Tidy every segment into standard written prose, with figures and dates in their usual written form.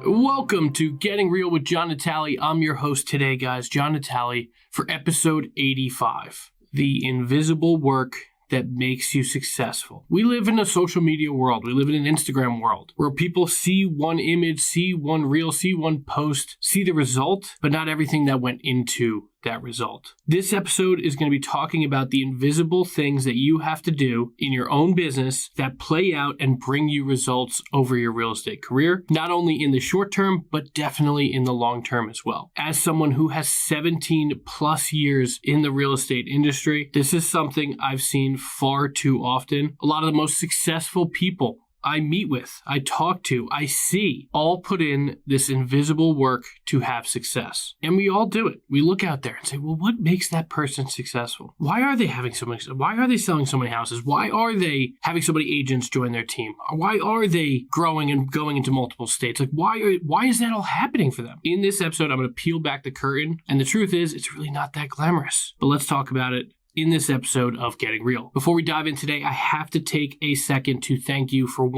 Welcome to Getting Real with John Natale. I'm your host today, guys, John Natale, for episode 85, The Invisible Work That Makes You Successful. We live in a social media world. We live in an Instagram world where people see one image, see one reel, see one post, see the result, but not everything that went into that result. This episode is going to be talking about the invisible things that you have to do in your own business that play out and bring you results over your real estate career, not only in the short term, but definitely in the long term as well. As someone who has 17 plus years in the real estate industry, this is something I've seen far too often. A lot of the most successful people I meet with, I talk to, I see, all put in this invisible work to have success. And we all do it. We look out there and say, well, what makes that person successful? Why are they having so much? Why are they selling so many houses? Why are they having so many agents join their team? Why are they growing and going into multiple states? Like, why is that all happening for them? In this episode, I'm going to peel back the curtain. And the truth is, it's really not that glamorous. But let's talk about it in this episode of Getting Real. Before we dive in today, I have to take a second to thank you for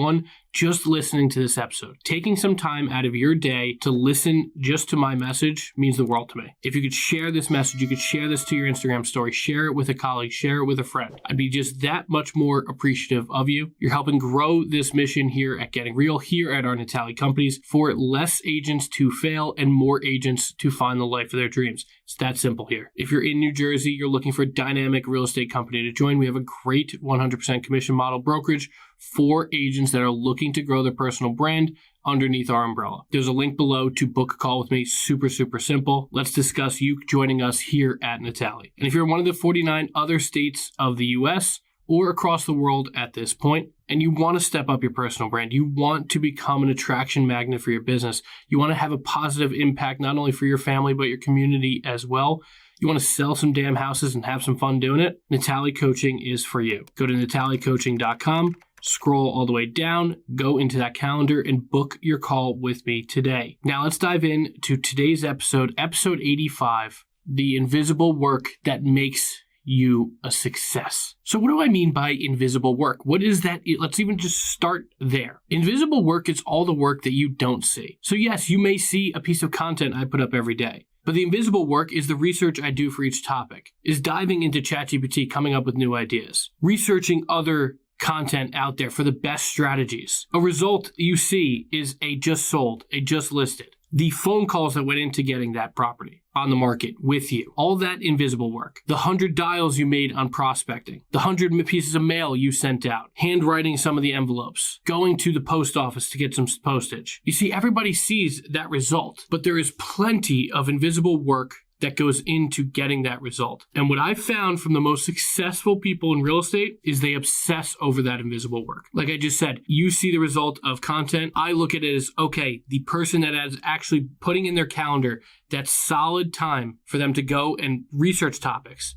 just listening to this episode. Taking some time out of your day to listen just to my message means the world to me. If you could share this message, you could share this to your Instagram story, share it with a colleague, share it with a friend. I'd be just that much more appreciative of you. You're helping grow this mission here at Getting Real, here at our Natale companies, for less agents to fail and more agents to find the life of their dreams. It's that simple here. If you're in New Jersey, you're looking for a dynamic real estate company to join, we have a great 100% commission model brokerage for agents that are looking to grow their personal brand underneath our umbrella. There's a link below to book a call with me. Super, super simple. Let's discuss you joining us here at Natale. And if you're in one of the 49 other states of the US or across the world at this point, and you want to step up your personal brand, you want to become an attraction magnet for your business, you want to have a positive impact not only for your family, but your community as well, you want to sell some damn houses and have some fun doing it, Natale Coaching is for you. Go to natalecoaching.com. Scroll all the way down, go into that calendar, and book your call with me today. Now let's dive into today's episode, episode 85, the invisible work that makes you a success. So what do I mean by invisible work? What is that? Let's even just start there. Invisible work is all the work that you don't see. So yes, you may see a piece of content I put up every day, but the invisible work is the research I do for each topic, is diving into ChatGPT, coming up with new ideas, researching other content out there for the best strategies. A result you see is a just sold, a just listed. The phone calls that went into getting that property on the market with you. All that invisible work. The 100 dials you made on prospecting. The 100 pieces of mail you sent out. Handwriting some of the envelopes. Going to the post office to get some postage. You see, everybody sees that result, but there is plenty of invisible work that goes into getting that result. And what I've found from the most successful people in real estate is they obsess over that invisible work. Like I just said, you see the result of content. I look at it as, okay, the person that is actually putting in their calendar that solid time for them to go and research topics.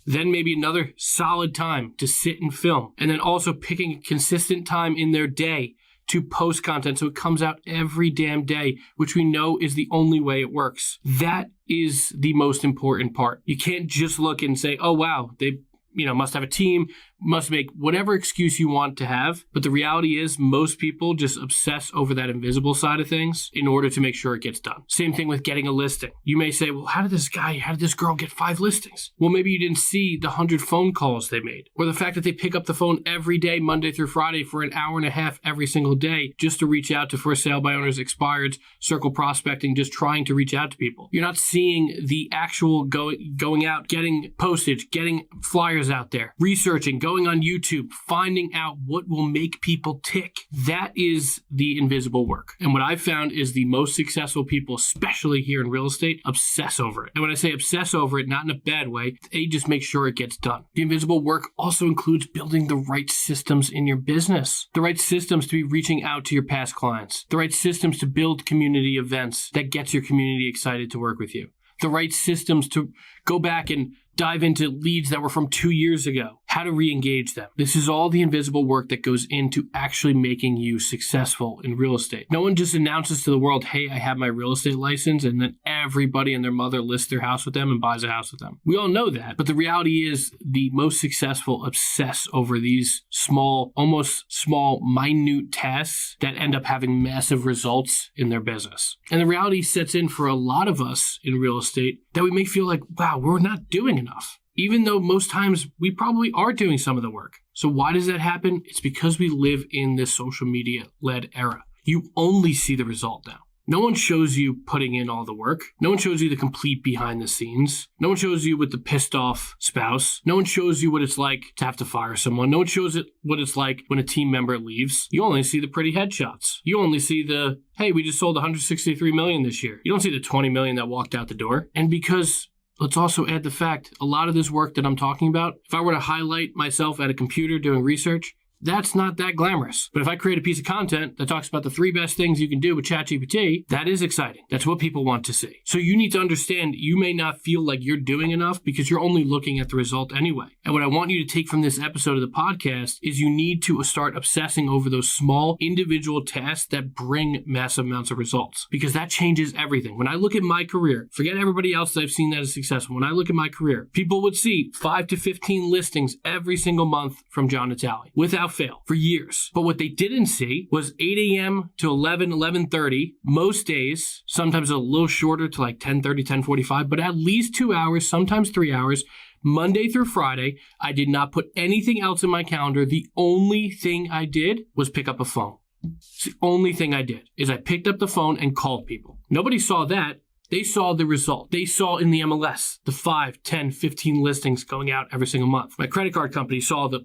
Then maybe another solid time to sit and film. And then also picking a consistent time in their day to post content so it comes out every damn day, which we know is the only way it works. That is the most important part. You can't just look and say, oh, wow, they must have a team, must make whatever excuse you want to have. But the reality is most people just obsess over that invisible side of things in order to make sure it gets done. Same thing with getting a listing. You may say, well, how did this girl get 5 listings? Well, maybe you didn't see the 100 phone calls they made, or the fact that they pick up the phone every day, Monday through Friday, for an hour and a half every single day, just to reach out to for sale by owners, expireds, circle prospecting, just trying to reach out to people. You're not seeing the actual going out, getting postage, getting flyers out there, researching, going on YouTube, finding out what will make people tick. That is the invisible work. And what I've found is the most successful people, especially here in real estate, obsess over it. And when I say obsess over it, not in a bad way, they just make sure it gets done. The invisible work also includes building the right systems in your business, the right systems to be reaching out to your past clients, the right systems to build community events that gets your community excited to work with you, the right systems to go back and dive into leads that were from 2 years ago how to re-engage them. This is all the invisible work that goes into actually making you successful in real estate. No one just announces to the world, hey, I have my real estate license, and then everybody and their mother lists their house with them and buys a house with them. We all know that, but the reality is the most successful obsess over these small, almost small, minute tasks that end up having massive results in their business. And the reality sets in for a lot of us in real estate that we may feel like, wow, we're not doing enough, even though most times we probably are doing some of the work. So why does that happen? It's because we live in this social media-led era. You only see the result now. No one shows you putting in all the work. No one shows you the complete behind the scenes. No one shows you with the pissed off spouse. No one shows you what it's like to have to fire someone. No one shows it what it's like when a team member leaves. You only see the pretty headshots. You only see the, hey, we just sold 163 million this year. You don't see the 20 million that walked out the door. And because let's also add the fact, a lot of this work that I'm talking about, if I were to highlight myself at a computer doing research, that's not that glamorous. But if I create a piece of content that talks about the 3 best things you can do with ChatGPT, that is exciting. That's what people want to see. So you need to understand you may not feel like you're doing enough because you're only looking at the result anyway. And what I want you to take from this episode of the podcast is you need to start obsessing over those small individual tasks that bring massive amounts of results, because that changes everything. When I look at my career, forget everybody else that I've seen that is successful. When I look at my career, people would see 5 to 15 listings every single month from John Natale without fail for years. But what they didn't see was 8 a.m. to 11:30, most days, sometimes a little shorter to like 10:30, 10:45, but at least 2 hours, sometimes 3 hours, Monday through Friday. I did not put anything else in my calendar. The only thing I did was pick up a phone. It's the only thing I did is I picked up the phone and called people. Nobody saw that. They saw the result. They saw in the MLS the 5, 10, 15 listings going out every single month. My credit card company saw the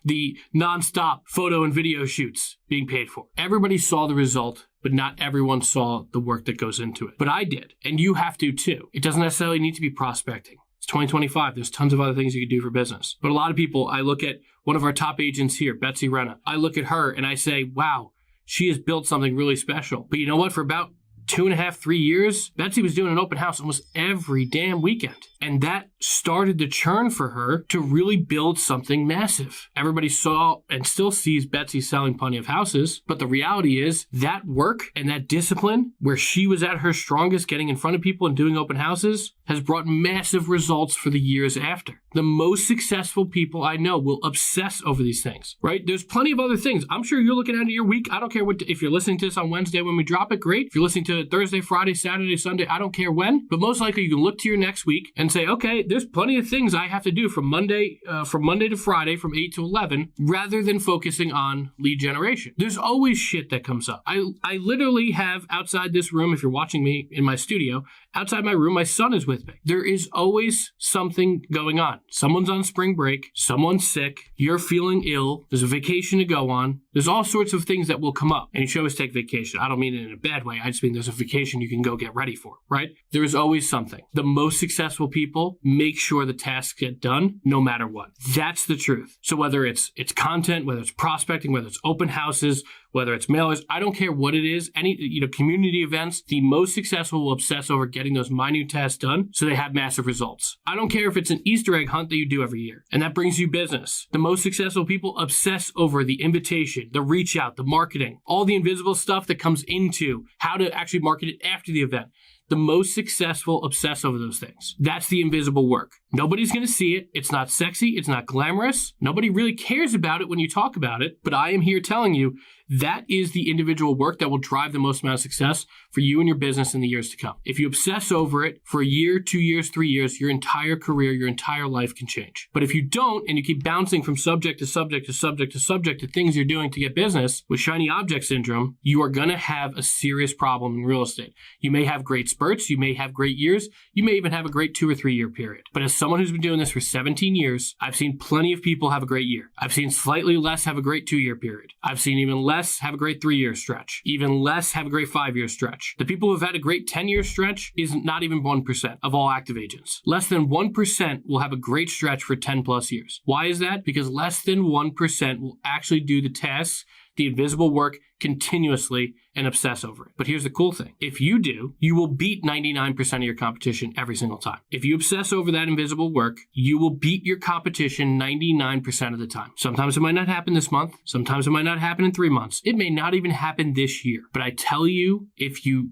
the nonstop photo and video shoots being paid for. Everybody saw the result, but not everyone saw the work that goes into it. But I did, and you have to too. It doesn't necessarily need to be prospecting. It's 2025. There's tons of other things you can do for business. But a lot of people, I look at one of our top agents here, Betsy Renna. I look at her and I say, wow, she has built something really special. But you know what? For about 2.5, 3 years, Betsy was doing an open house almost every damn weekend. And that started the churn for her to really build something massive. Everybody saw and still sees Betsy selling plenty of houses, but the reality is that work and that discipline where she was at her strongest getting in front of people and doing open houses has brought massive results for the years after. The most successful people I know will obsess over these things, right? There's plenty of other things. I'm sure you're looking at your week. I don't care if you're listening to this on Wednesday when we drop it, great. If you're listening to it Thursday, Friday, Saturday, Sunday, I don't care when, but most likely you can look to your next week and say, okay, there's plenty of things I have to do from Monday to Friday from 8 to 11, rather than focusing on lead generation. There's always shit that comes up. I literally have outside this room, if you're watching me in my studio, outside my room, my son is with me. There is always something going on. Someone's on spring break, someone's sick, you're feeling ill, there's a vacation to go on. There's all sorts of things that will come up. And you should always take vacation. I don't mean it in a bad way. I just mean there's a vacation you can go get ready for, right? There is always something. The most successful people make sure the tasks get done no matter what. That's the truth. So whether it's content, whether it's prospecting, whether it's open houses, whether it's mailers, I don't care what it is, any community events, the most successful will obsess over getting those minute tasks done so they have massive results. I don't care if it's an Easter egg hunt that you do every year and that brings you business. The most successful people obsess over the invitation, the reach out, the marketing, all the invisible stuff that comes into how to actually market it after the event. The most successful obsess over those things. That's the invisible work. Nobody's going to see it. It's not sexy. It's not glamorous. Nobody really cares about it when you talk about it. But I am here telling you that is the individual work that will drive the most amount of success for you and your business in the years to come. If you obsess over it for a year, 2 years, 3 years, your entire career, your entire life can change. But if you don't, and you keep bouncing from subject to subject to subject to subject to things you're doing to get business with shiny object syndrome, you are going to have a serious problem in real estate. You may have great spurts. You may have great years. You may even have a great 2 or 3 year period. But as someone who's been doing this for 17 years, I've seen plenty of people have a great year. I've seen slightly less have a great 2 year period. I've seen even less have a great 3 year stretch. Even less have a great 5 year stretch. The people who've had a great 10 year stretch is not even 1% of all active agents. Less than 1% will have a great stretch for 10 plus years. Why is that? Because less than 1% will actually do the tasks the invisible work continuously and obsess over it. But here's the cool thing. If you do, you will beat 99% of your competition every single time. If you obsess over that invisible work, you will beat your competition 99% of the time. Sometimes it might not happen this month. Sometimes it might not happen in 3 months. It may not even happen this year. But I tell you, if you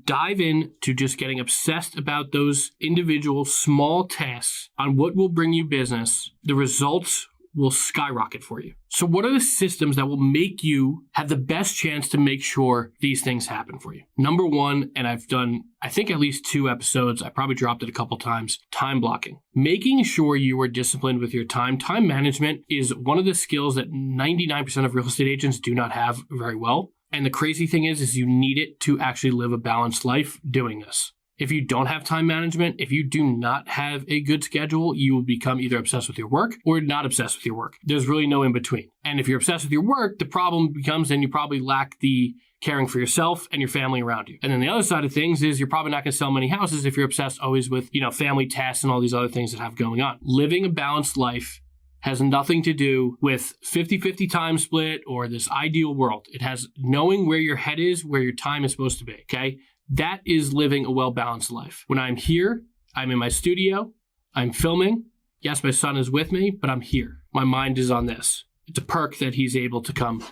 dive in to just getting obsessed about those individual small tasks on what will bring you business, the results will skyrocket for you. So what are the systems that will make you have the best chance to make sure these things happen for you? Number one, and I've done, I think, at least 2 episodes, I probably dropped it a couple times, time blocking. Making sure you are disciplined with your time. Time management is one of the skills that 99% of real estate agents do not have very well. And the crazy thing is you need it to actually live a balanced life doing this. If you don't have time management, if you do not have a good schedule, you will become either obsessed with your work or not obsessed with your work. There's really no in between. And if you're obsessed with your work, the problem becomes then you probably lack the caring for yourself and your family around you. And then the other side of things is you're probably not going to sell many houses if you're obsessed always with, family tasks and all these other things that have going on. Living a balanced life has nothing to do with 50-50 time split or this ideal world. It has knowing where your head is, where your time is supposed to be, okay? That is living a well-balanced life. When I'm here, I'm in my studio, I'm filming. Yes, my son is with me, but I'm here. My mind is on this. It's a perk that he's able to come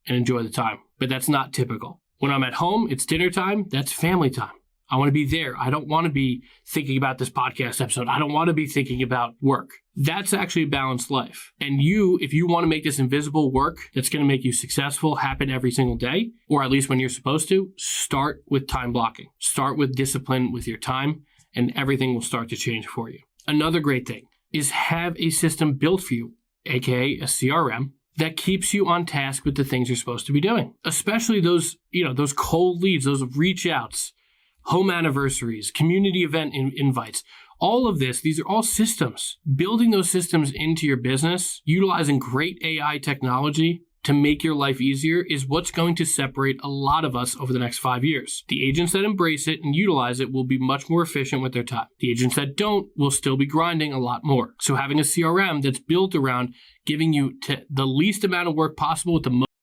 and enjoy the time, but that's not typical. When I'm at home, it's dinner time, that's family time. I want to be there. I don't want to be thinking about this podcast episode. I don't want to be thinking about work. That's actually a balanced life. And if you want to make this invisible work that's going to make you successful happen every single day, or at least when you're supposed to, start with time blocking. Start with discipline with your time, and everything will start to change for you. Another great thing is have a system built for you, aka a CRM, that keeps you on task with the things you're supposed to be doing. Especially those cold leads, those reach outs, home anniversaries, community event invites. All of this, these are all systems. Building those systems into your business, utilizing great AI technology to make your life easier is what's going to separate a lot of us over the next 5 years. The agents that embrace it and utilize it will be much more efficient with their time. The agents that don't will still be grinding a lot more. So having a CRM that's built around giving you the least amount of work possible with the most